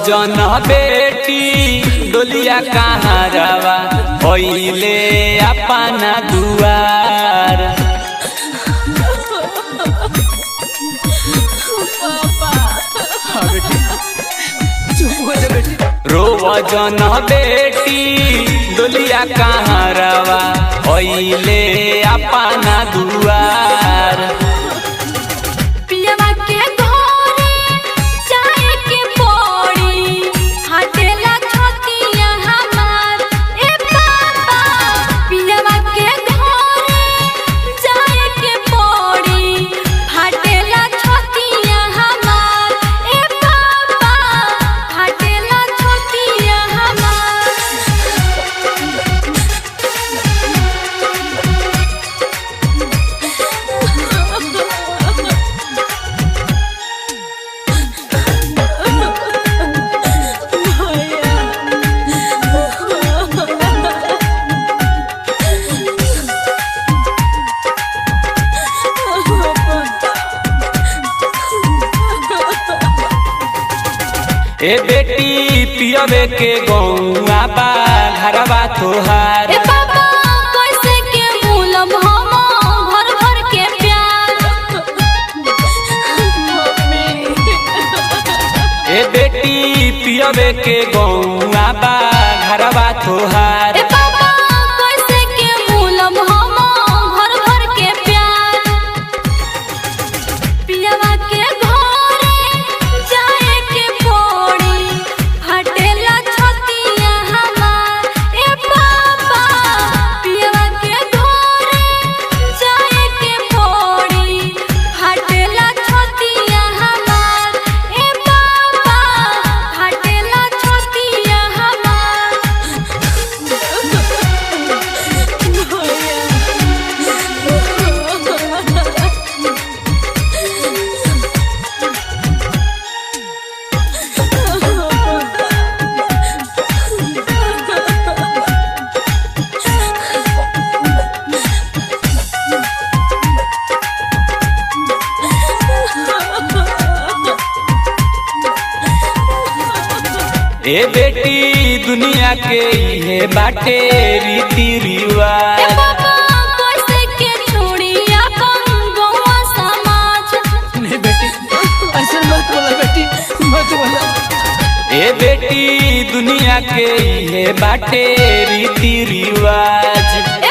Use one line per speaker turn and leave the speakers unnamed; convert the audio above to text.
जन बेटी डोलिया कहाँ रवा होइले अपना दुआर। रोव जन बेटी डोलिया कहाँ रवा होइले अपना दुआर। ए बेटी पियबे के गौआ बा घरवा तोहार।
ए बाबा कैसे के मूलम हम घर भर के प्यार।
ए बेटी पियबे के गौआ बा घरवा तोहार।
ए बाबा कैसे के मूलम हम घर भर के प्यार। पियवा के
ए बेटी दुनिया के ये बाटे रीति रिवाज।
ए बाबा कैसे के छोड़ी अपन गौवा समाज।
नहीं बेटी ऐसे मत बोला बेटी, मत बोला।
ए बेटी दुनिया के ये बाटे रीति रिवाज।